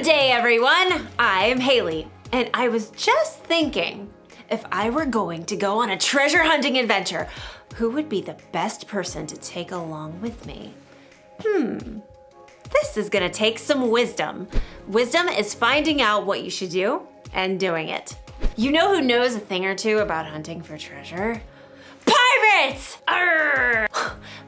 day, everyone! I'm Haley, and I was just thinking, if I were going to go on a treasure hunting adventure, who would be the best person to take along with me? This is gonna take some wisdom. Wisdom is finding out what you should do and doing it. You know who knows a thing or two about hunting for treasure? Pirates! Arr!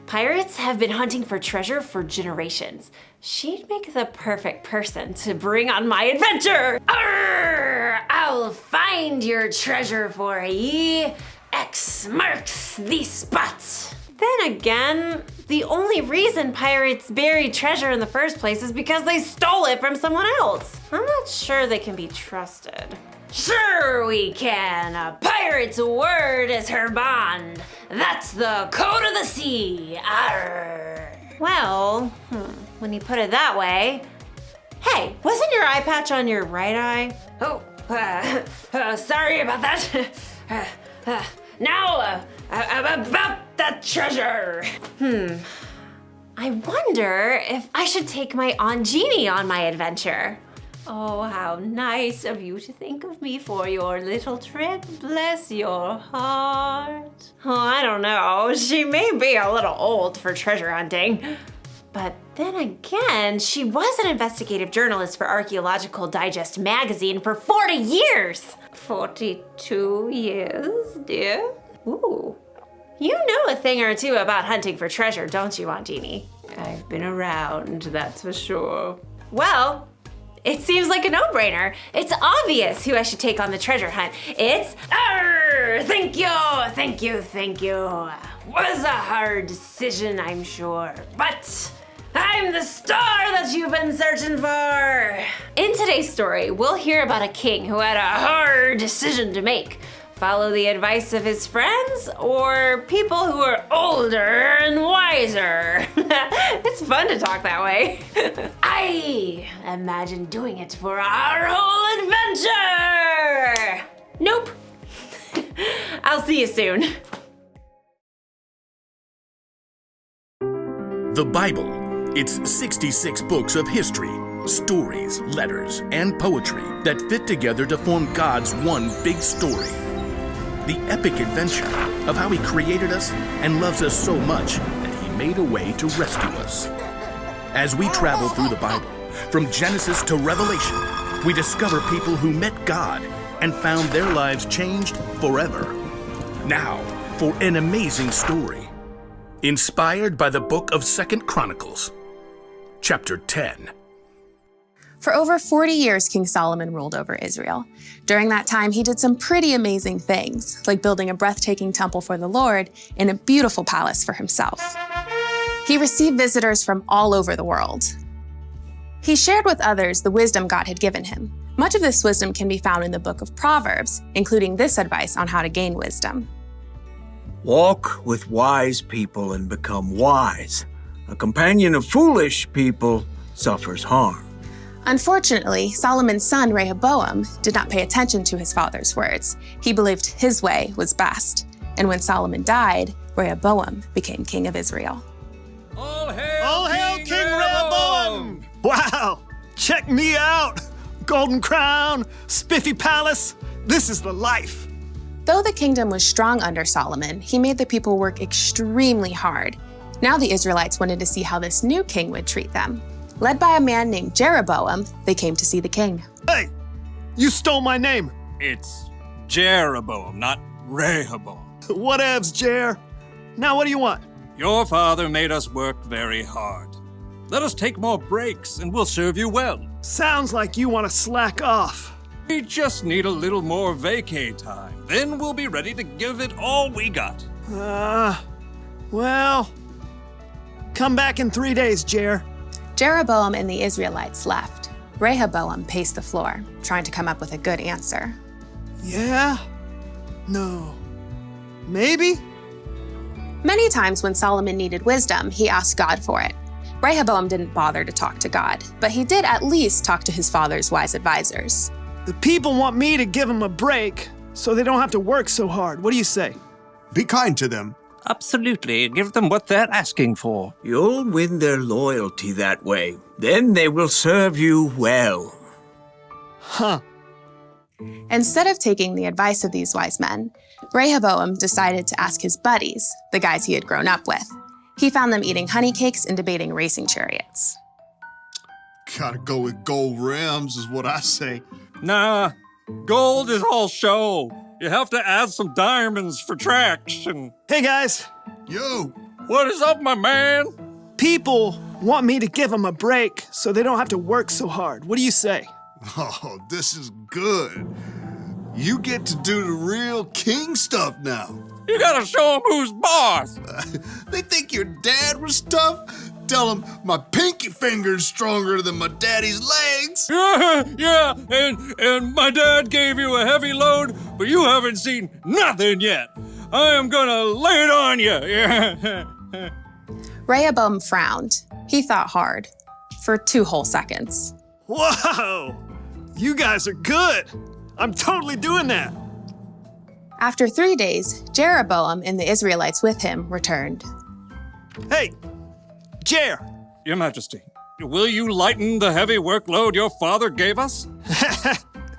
Pirates have been hunting for treasure for generations. She'd make the perfect person to bring on my adventure. Arr! I'll find your treasure for ye. X marks the spot. Then again, the only reason pirates buried treasure in the first place is because they stole it from someone else. I'm not sure they can be trusted. Sure we can. A pirate's word is her bond. That's the code of the sea. Arr. Well, when you put it that way. Hey, wasn't your eye patch on your right eye? Oh, sorry about that. Now, about that treasure. I wonder if I should take my Aunt Jeannie on my adventure. Oh, how nice of you to think of me for your little trip. Bless your heart. Oh, I don't know. She may be a little old for treasure hunting. But then again, she was an investigative journalist for Archaeological Digest magazine for 40 years. 42 years, dear? Ooh. You know a thing or two about hunting for treasure, don't you, Aunt Jeannie? I've been around, that's for sure. Well, it seems like a no-brainer. It's obvious who I should take on the treasure hunt. It's, thank you. Was a hard decision, I'm sure, but I'm the star that you've been searching for. In today's story, we'll hear about a king who had a hard decision to make. Follow the advice of his friends or people who are older and wiser. It's fun to talk that way. I imagine doing it for our whole adventure. Nope. I'll see you soon. The Bible. It's 66 books of history, stories, letters, and poetry that fit together to form God's one big story. The epic adventure of how He created us and loves us so much that He made a way to rescue us. As we travel through the Bible, from Genesis to Revelation, we discover people who met God and found their lives changed forever. Now, for an amazing story, inspired by the book of 2 Chronicles, chapter 10. For over 40 years, King Solomon ruled over Israel. During that time, he did some pretty amazing things, like building a breathtaking temple for the Lord and a beautiful palace for himself. He received visitors from all over the world. He shared with others the wisdom God had given him. Much of this wisdom can be found in the book of Proverbs, including this advice on how to gain wisdom. Walk with wise people and become wise. A companion of foolish people suffers harm. Unfortunately, Solomon's son Rehoboam did not pay attention to his father's words. He believed his way was best. And when Solomon died, Rehoboam became king of Israel. All hail King Rehoboam! Wow, check me out! Golden crown, spiffy palace, this is the life. Though the kingdom was strong under Solomon, he made the people work extremely hard. Now the Israelites wanted to see how this new king would treat them. Led by a man named Jeroboam, they came to see the king. Hey, you stole my name. It's Jeroboam, not Rehoboam. Whatevs, Jer. Now what do you want? Your father made us work very hard. Let us take more breaks and we'll serve you well. Sounds like you want to slack off. We just need a little more vacay time. Then we'll be ready to give it all we got. Well, come back in 3 days, Jer. Jeroboam and the Israelites left. Rehoboam paced the floor, trying to come up with a good answer. Yeah? No. Maybe? Many times when Solomon needed wisdom, he asked God for it. Rehoboam didn't bother to talk to God, but he did at least talk to his father's wise advisors. The people want me to give them a break so they don't have to work so hard. What do you say? Be kind to them. Absolutely. Give them what they're asking for. You'll win their loyalty that way. Then they will serve you well. Huh. Instead of taking the advice of these wise men, Rehoboam decided to ask his buddies, the guys he had grown up with. He found them eating honey cakes and debating racing chariots. Gotta go with gold rims is what I say. Nah, gold is all show. You have to add some diamonds for traction. Hey, guys. Yo, What is up, my man? People want me to give them a break so they don't have to work so hard. What do you say? oh, this is good. You get to do the real king stuff now. You gotta show him who's boss. They think your dad was tough? Tell him my pinky finger's stronger than my daddy's legs. Yeah, and my dad gave you a heavy load, but you haven't seen nothing yet. I am gonna lay it on you. Yeah. Rehoboam frowned. He thought hard. For 2 whole seconds. Whoa! You guys are good. I'm totally doing that. After 3 days, Jeroboam and the Israelites with him returned. Hey, Jer. Your Majesty, will you lighten the heavy workload your father gave us?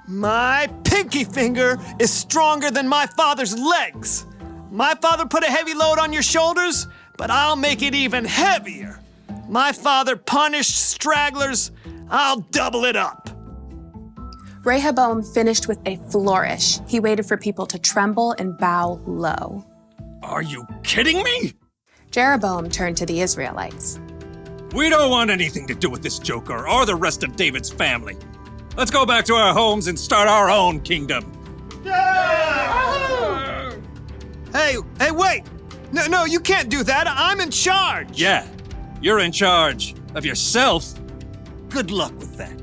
My pinky finger is stronger than my father's legs. My father put a heavy load on your shoulders, but I'll make it even heavier. My father punished stragglers. I'll double it up. Rehoboam finished with a flourish. He waited for people to tremble and bow low. Are you kidding me? Jeroboam turned to the Israelites. We don't want anything to do with this joker or the rest of David's family. Let's go back to our homes and start our own kingdom. Hey, wait! No, you can't do that. I'm in charge. Yeah, you're in charge of yourself. Good luck with that.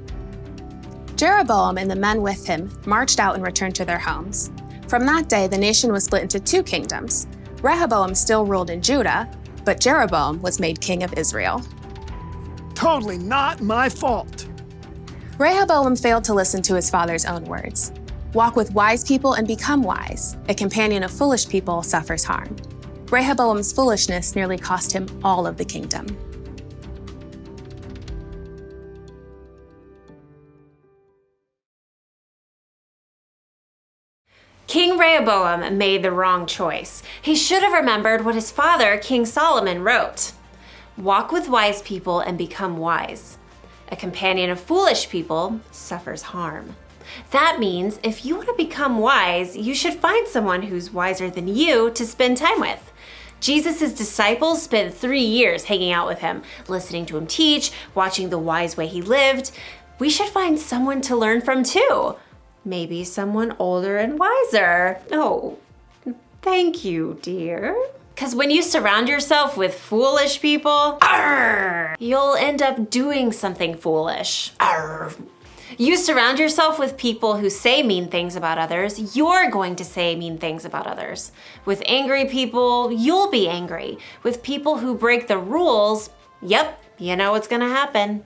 Jeroboam and the men with him marched out and returned to their homes. From that day, the nation was split into 2 kingdoms. Rehoboam still ruled in Judah, but Jeroboam was made king of Israel. Totally not my fault. Rehoboam failed to listen to his father's own words. Walk with wise people and become wise. A companion of foolish people suffers harm. Rehoboam's foolishness nearly cost him all of the kingdom. King Rehoboam made the wrong choice. He should have remembered what his father, King Solomon, wrote. Walk with wise people and become wise. A companion of foolish people suffers harm. That means if you want to become wise, you should find someone who's wiser than you to spend time with. Jesus' disciples spent 3 years hanging out with him, listening to him teach, watching the wise way he lived. We should find someone to learn from too. Maybe someone older and wiser. Oh, thank you, dear. Because when you surround yourself with foolish people, you'll end up doing something foolish. You surround yourself with people who say mean things about others, you're going to say mean things about others. With angry people, you'll be angry. With people who break the rules, yep, you know what's gonna happen.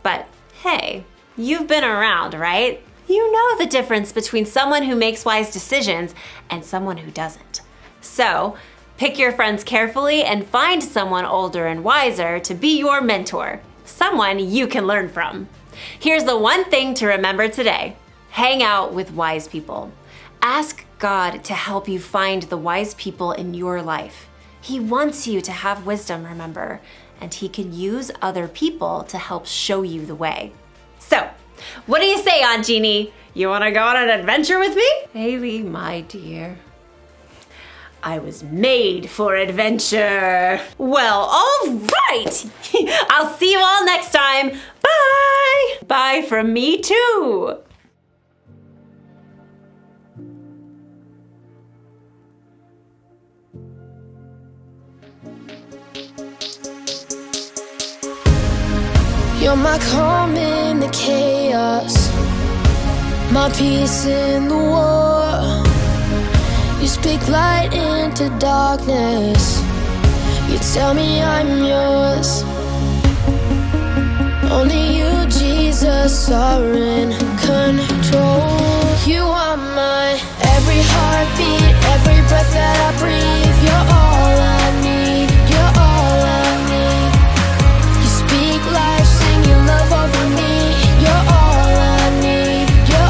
But hey, you've been around, right? You know the difference between someone who makes wise decisions and someone who doesn't. So, pick your friends carefully and find someone older and wiser to be your mentor, someone you can learn from. Here's the one thing to remember today. Hang out with wise people. Ask God to help you find the wise people in your life. He wants you to have wisdom, remember, and He can use other people to help show you the way. So, what do you say, Aunt Jeannie? You want to go on an adventure with me? Haley, my dear, I was made for adventure. Well, all right. I'll see you all next time. Bye. Bye from me too. You're my calm in the chaos, my peace in the war. You speak light into darkness. You tell me I'm yours. Only you, Jesus, are in control. You are my every heartbeat, every breath that I breathe. You're all I need. You're all I need. You speak life, sing your love over me. You're all I need. You're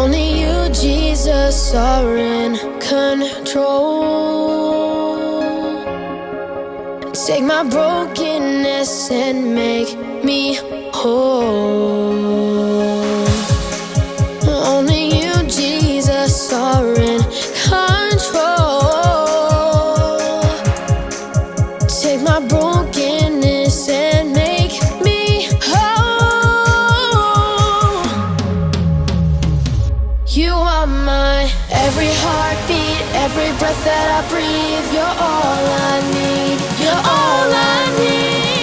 Only you, Jesus, are in control. Take my brokenness and make me whole. Only you, Jesus, are in control. Take my brokenness and make me whole. You are my every heartbeat, every breath that I breathe. You're all I need. You're all I need.